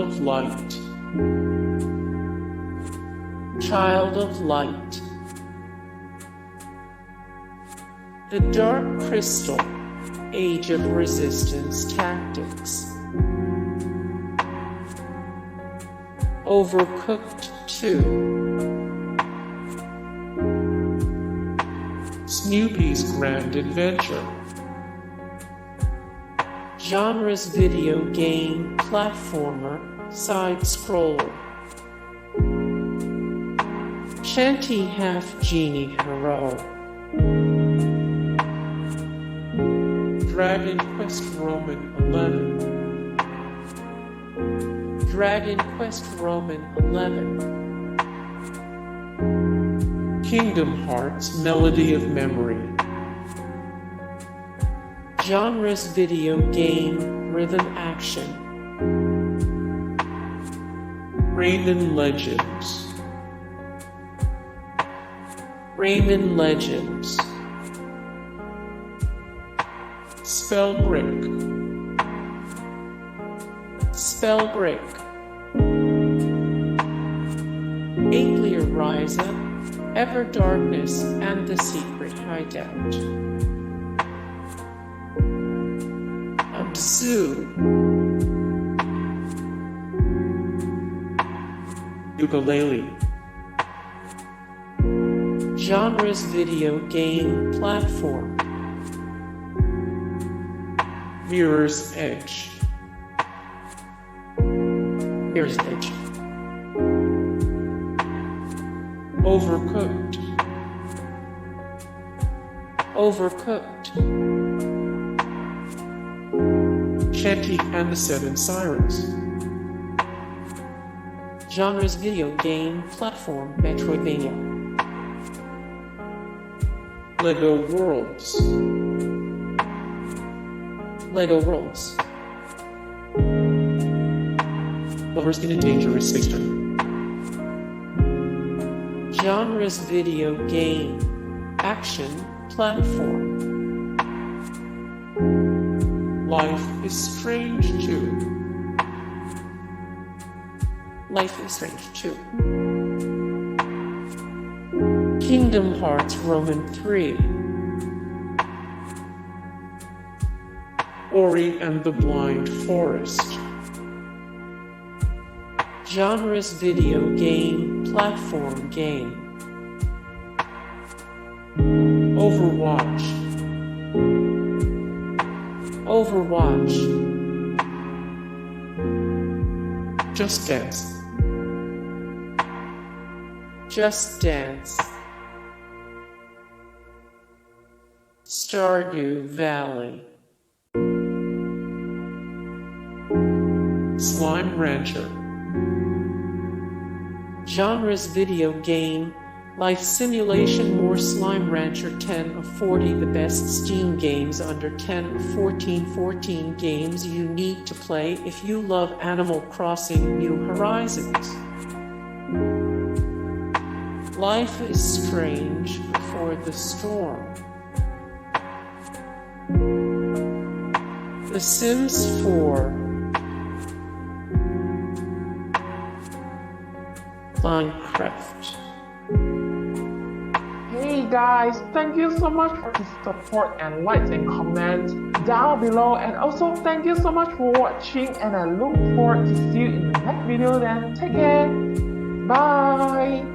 of light. Child of light. The Dark Crystal, Age of Resistance Tactics. Overcooked 2. Snoopys Grand Adventure. Genres video game, platformer, side-scroller. Shantae Half-Genie Hero. Dragon Quest Roman 11. Dragon Quest Roman 11. Kingdom Hearts Melody of Memory. Genres video game, rhythm action. Rayman Legends. Rayman Legends. Spellbreak. Spellbreak. Atelier, Ryza, Ever Darkness, and the Secret Hideout. Slew. Yooka-Laylee. Genres video game, platform. Mirror's Edge. Mirror's Edge. Overcooked. Overcooked. Shantae and the Seven Sirens. Genres video game, platform, Metroidvania. LEGO Worlds. LEGO Worlds. Lovers in a Dangerous Spacetime. Genres video game, action, platform. Life is Strange 2. Life is Strange 2. Kingdom Hearts Roman 3. Ori and the Blind Forest. Genres video game, platform game. Overwatch. Overwatch. Just Dance. Just Dance. Stardew Valley. Slime Rancher. Genres video game, life simulation, more Slime Rancher. 10 of 40 the best Steam games under 10 of 14 games you need to play if you love Animal Crossing New Horizons. Life is Strange Before the Storm. The Sims 4. Minecraft. Hey guys, thank you so much for the support and likes and comments down below, and also thank you so much for watching, and I look forward to see you in the next video then. Take care. Bye.